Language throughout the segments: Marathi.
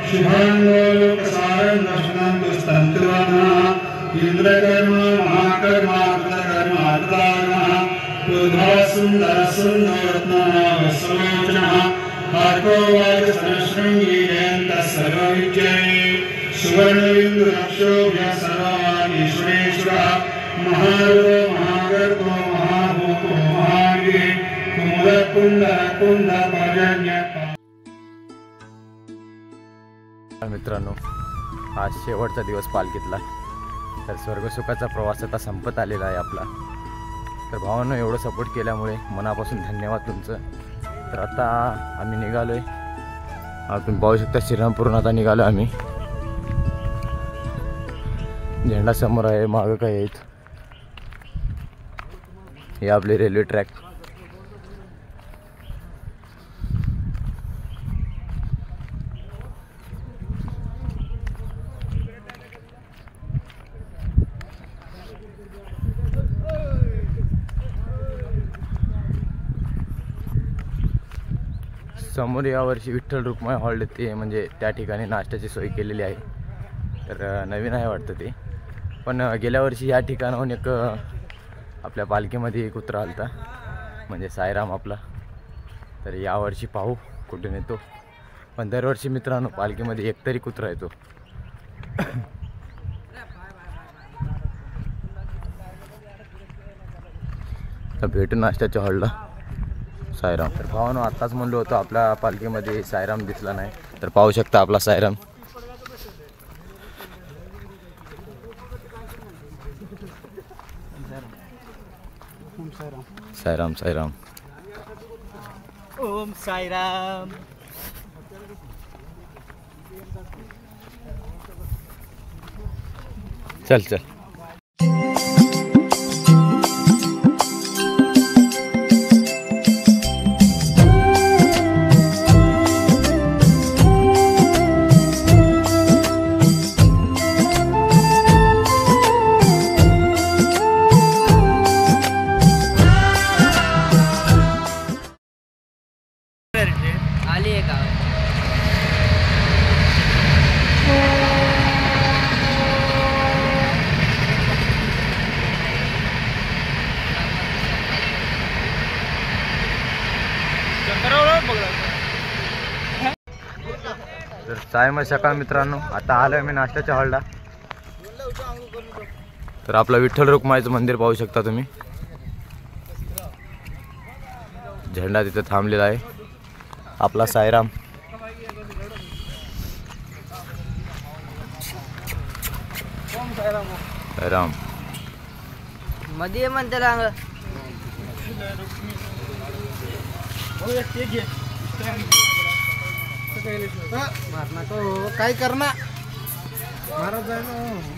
शुभांगोलोकसारं दर्शनन्तुस्तन्तुवानः इंद्रकर्म महाकर्म कृतकर्म कृताग्नः उद्भवः सुन्दरः सुन्दररत्नः वत्सलोचनः हार्कोवाचसनशृङ्गी जयन्तः सर्वविजयी सुवर्णबिन्दुरक्षोभ्यः सर्ववागीश्वरेश्वरः महारुद्रो महागर्भो महाभूतो महागिरिः कुमुदकुण्डकुण्डपर्जन्य। मित्रांनो, आज शेवटचा दिवस पालखीतला, तर स्वर्गसुखाचा प्रवास आता संपत आलेला आहे आपला। तर भावांनो, एवढं सपोर्ट केल्यामुळे मनापासून धन्यवाद तुमचं। तर आता आम्ही निघालो आहे, तुम्ही पाहू शकता श्रीरामपूरहून आता निघालो आम्ही। झेंडा समोर आहे, मागं काय आहेत, हे आपले रेल्वे ट्रॅक। समोर यावर्षी विठ्ठल रुक्माई हॉल ते म्हणजे त्या ठिकाणी नाश्त्याची सोय केलेली आहे। तर नवीन आहे वाटतं ते, पण गेल्या वर्षी या ठिकाणाहून एक आपल्या पालखीमध्ये एक कुत्रा आलता, म्हणजे साईराम आपला। तर यावर्षी पाहू कुठून येतो, पण दरवर्षी मित्रांनो पालखीमध्ये एकतरी कुत्रा येतो। तर भेटू नाश्त्याच्या हॉलला साईराम। तर भावानो, आत्ताच म्हणलो होतो आपल्या पालखीमध्ये साईराम दिसला नाही, तर पाहू शकता आपला साईराम। साईराम साईराम ओम साईराम। चल चल। आली आहे गावात। तर सायम सकाळ मित्रांनो, आता आलोय मी नाश्त्याच्या हॉलला। तर आपलं विठ्ठल रुक्माईचं मंदिर पाहू शकता तुम्ही, झेंडा तिथे थांबलेला आहे, आपला साईराम। साईराम मध्ये म्हणते लांग मारना को काय करना महाराज आहे ना।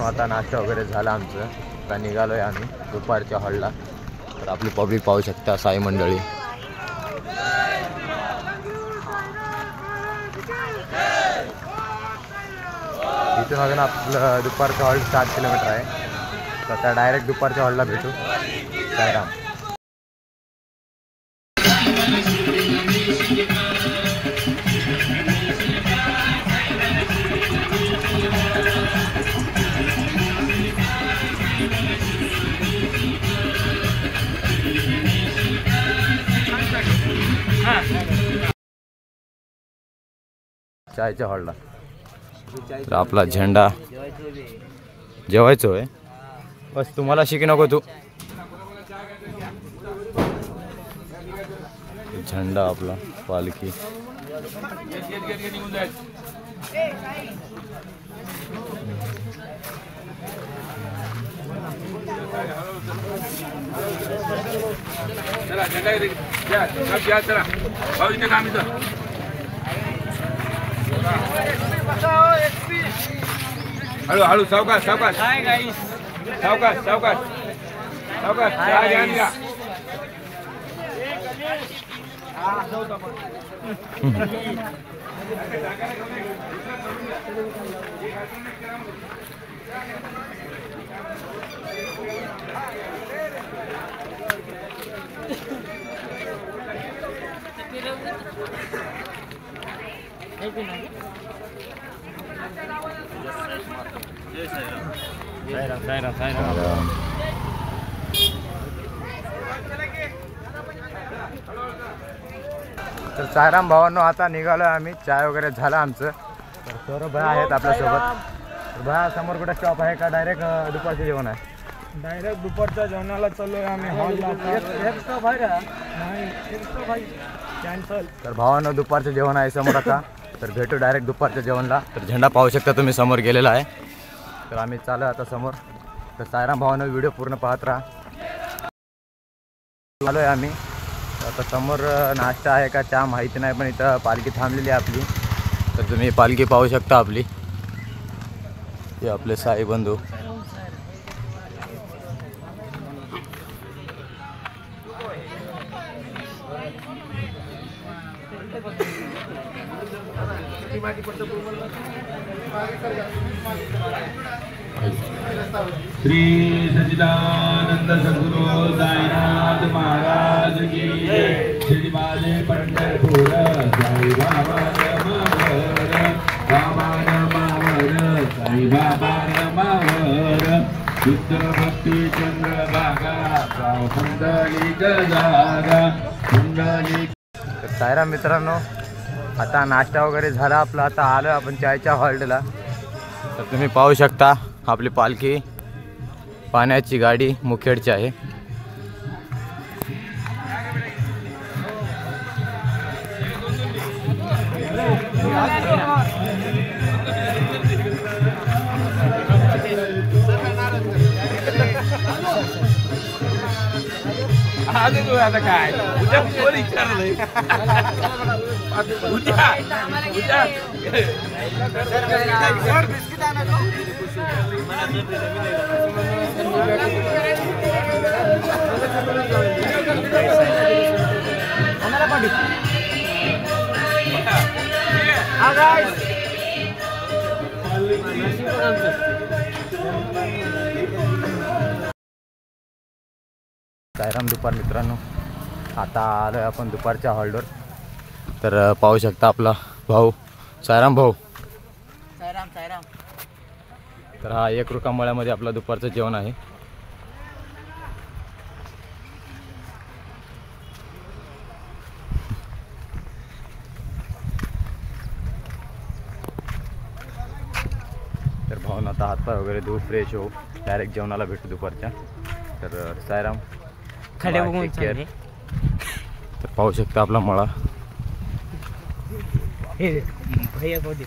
आता नाश्ता वगैरे झाला आमचं, आता निघालोय आम्ही दुपारच्या हॉलला। तर आपली पब्लिक पाहू शकता, साई मंडळी। इथून अजून आपलं दुपारचं हॉल 7 किलोमीटर आहे, तर आता डायरेक्ट दुपारच्या हॉलला भेटू। साईराम। चायच्या हॉलला. तर आपला झेंडा जेवायचो आहे बस. तुम्हाला शिकी नको तू. झेंडा आपला पालखी. हळू हळू सावकाश सावकाश सावकाश सावकाश सावकाश. तर सायराम भावांनो आता निघालो आम्ही. चाय वगैरे झालं आमचं. तर सौरभ भाई आहेत आपल्यासोबत. भाया समोर कुठे स्टॉप आहे का डायरेक्ट दुपारचं जेवण आहे? डायरेक्ट दुपारच्या जेवणाला चाललोय आम्ही हॉलला. एक स्टॉप आहे का? नाही, एक स्टॉप आहे कॅन्सल. तर भावांनो दुपारचं जेवण आहे समोर आता. तर भेटू डायरेक्ट दुपारच्या जेवणला. तर झेंडा पाहू शकता तुम्ही समोर गेलेला आहे. तर आम्ही चालू आता समोर. तर सायराम भावांनो व्हिडिओ पूर्ण पाहत राहा. आलो आहे आम्ही. आता समोर नाश्ता आहे का चहा माहिती नाही पण इथं पालखी थांबलेली आहे आपली. तर तुम्ही पालखी पाहू शकता आपली. हे आपले साई बंधू. श्री सच्चिदानंद सद्गुरु साईनाथ महाराज की जय. श्री बाजे पंढरपूर साई बाबा रमावर, बाबा रमावर, साई बाबा रमावर. शुद्ध भक्ती चंद्रभागा कुंडलिक जागा कुंडलिक. तर सायराम मित्रांनो आता नाश्ता वगैरे झाला आपला. आता आलो आपण चायच्या हॉल्टला. तर तुम्ही पाहू शकता आपली पालखी पाण्याची गाडी मुखेडची आहे. आता काय उद्या कोण विचारलंय उद्या उद्या सायराम दुपार मित्रांनो आता आलो आहे आपण दुपारच्या हॉलवर. तर पाहू शकता आपला भाऊ सायराम भाऊ. सायराम सायराम. तर हा 1 रुपया मळ्यामध्ये आपला दुपारचं जेवण आहे. तर भाऊन आता हातपाय वगैरे धुवू फ्रेश होऊ डायरेक्ट जेवणाला भेटू दुपारच्या. तर सायराम खाली बघून टेक केअर. तर पाहू शकता आपला मळा. भैया को दे.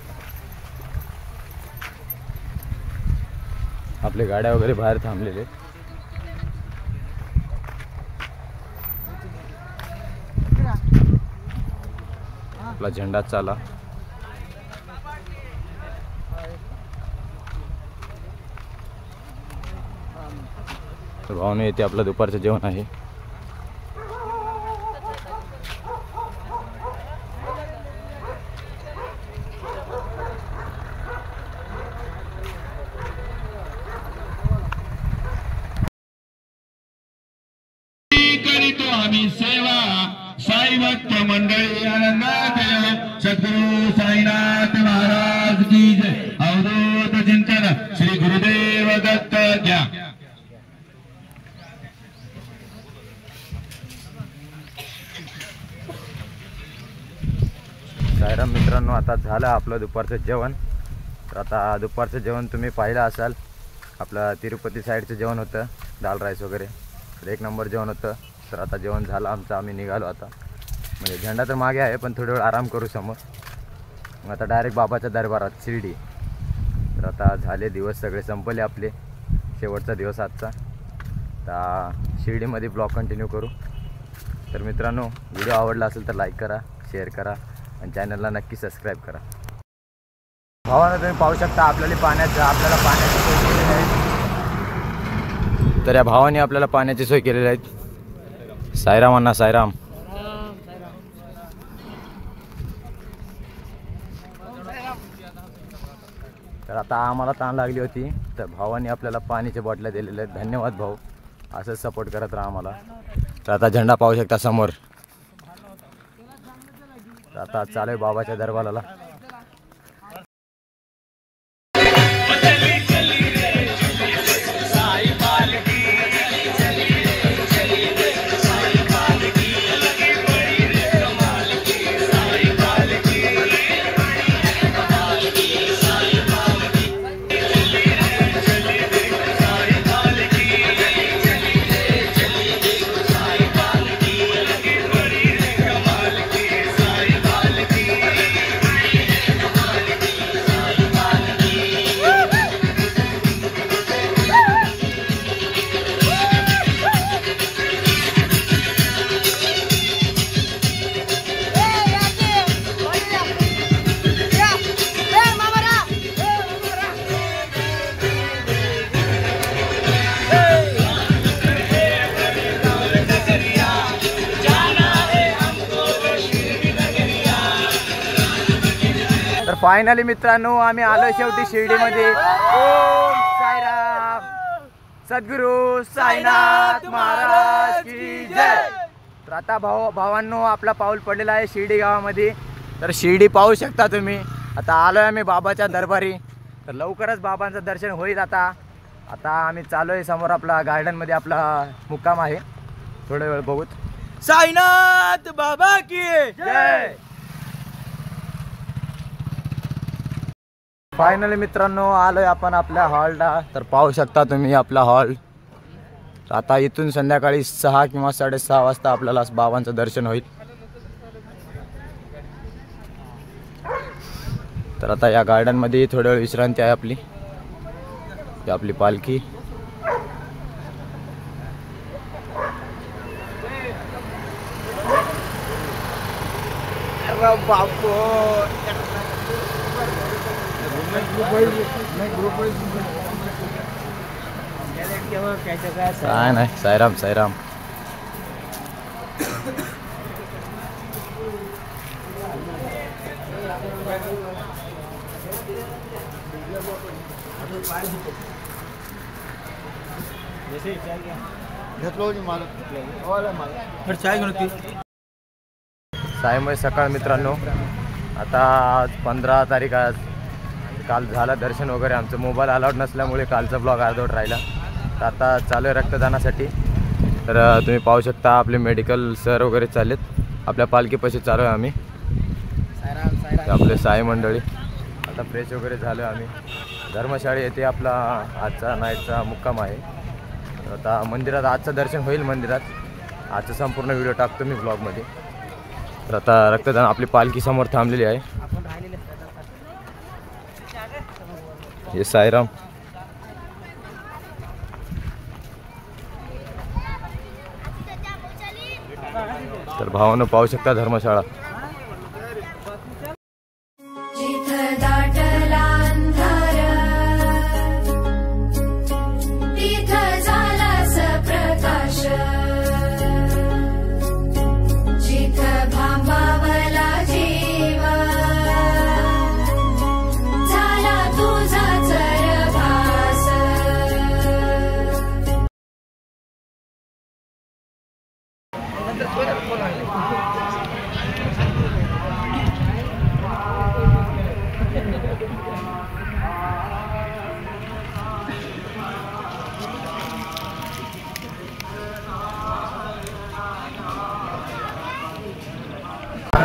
आपल्या गाड्या वगैरे बाहेर थांबलेले. आपला झेंडा चाला. तर भावने येते आपलं दुपारचं जेवण आहे. करीतो आम्ही सेवा साई भक्त मंडळी आनंदात सद्गुरु साईनाथ महाराज की जय. अवधूत चिंतन श्री गुरुदेव दत्त घ्या. सायराम मित्रांनो आता झालं आपलं दुपारचं जेवण. तर आता दुपारचं जेवण तुम्ही पाहिलं असाल, आपलं तिरुपती साईडचं जेवण होतं, दाल राईस वगैरे. तर एक नंबर जेवण होतं. तर आता जेवण झालं आमचं, आम्ही निघालो आता. म्हणजे झेंडा तर मागे आहे पण थोडी वेळ आराम करू समोर. मग आता डायरेक्ट बाबाच्या दरबारात शिर्डी. तर आता झाले दिवस सगळे संपले आपले, शेवटचा दिवस आजचा. आता शिर्डीमध्ये ब्लॉग कंटिन्यू करू. तर मित्रांनो, व्हिडिओ आवडला असेल तर लाईक करा, शेअर करा आणि चॅनलला नक्की सबस्क्राईब करा. भावानं तुम्ही पाहू शकता आपल्याला पाण्याची सोय केलेली आहे. तर या भावाने आपल्याला पाण्याची सोय केलेली आहे. साईराम अण्णा, साईराम. तर आता आम्हाला ताण लागली होती, तर भावाने आपल्याला पाण्याच्या बॉटल्या दिलेल्या आहेत. धन्यवाद भाऊ, असंच सपोर्ट करत राहा आम्हाला. तर आता झेंडा पाहू शकता समोर. तर आता चालू आहे बाबाच्या दरबाराला. तर फायनली मित्रांनो, आम्ही आलो शेवटी शिर्डीमध्ये. ओम साईराम, सद्गुरू साईनाथ महाराज की जय. तर आता भावांनो आपला पाऊल पडलेला आहे शिर्डी गावामध्ये. तर शिर्डी पाहू शकता तुम्ही. आता आलो आहे आम्ही बाबाच्या दरबारी. तर लवकरच बाबांचं दर्शन होईल. आता आम्ही चालू आहे समोर आपला गार्डनमध्ये आपला मुक्काम आहे. थोडा वेळ बघूत. साईनाथ बाबा की जय. फायनली मित्रांनो आलोय आपण आपल्या हॉलला. तर पाहू शकता तुम्ही आपला हॉल. आता इथून संध्याकाळी 6 किंवा 6:30 वाजता आपल्याला बाबांचं दर्शन होईल. तर आता या गार्डनमध्ये थोडा वेळ विश्रांती आहे आपली. ही आपली पालखी. काय नाही, साईराम साईराम. सायमय सकाळ मित्रांनो. आता आज 15 तारीख. आज काल झालं दर्शन वगैरे. आमचं मोबाईल अलाउड नसल्यामुळे कालचा ब्लॉग अर्धवट राहिला. तर आता चालू आहे रक्तदानासाठी. तर तुम्ही पाहू शकता आपले मेडिकल सर वगैरे चाललेत. आपल्या पालखीपाशी चालू आहे आम्ही. आपले साई मंडळी. आता फ्रेश वगैरे झालो आम्ही. धर्मशाळा येथे आपला आजचा नाईटचा मुक्काम आहे. तर आता मंदिरात आजचं दर्शन होईल मंदिरात. आजचा संपूर्ण व्हिडिओ टाकतो मी ब्लॉगमध्ये. तर आता रक्तदान आपली पालखी समोर थांबलेली आहे. हे साईराम. तर भावानं पाहू शकता धर्मशाळा.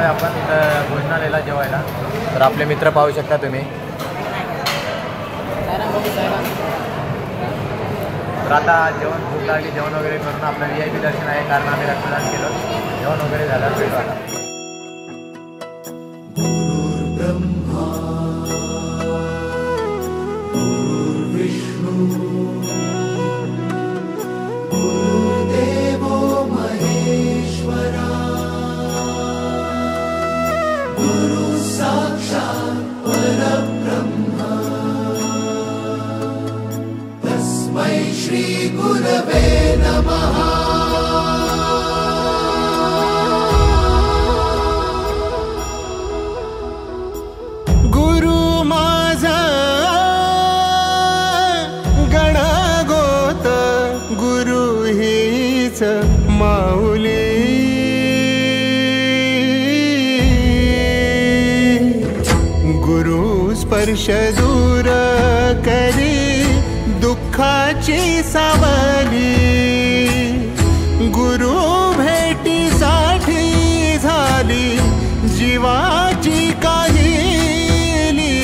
आपण भोजनालयाला जेवायला. तर आपले मित्र पाहू शकता तुम्ही. तर आता जेवण भूक लागली, जेवण वगैरे करून आपलं VIP दर्शन आहे, कारण आम्ही रक्तदान केलं. जेवण वगैरे झालं भेटू आता. श्री गुरवे नमः. गुरु माझा गणगोत, गुरु हीच माऊली. गुरु स्पर्श दूर करी दुःखाची सावली. गुरु भेटीसाठी झाली जीवाची काहिली.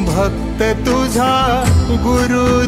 भक्त तुझा गुरु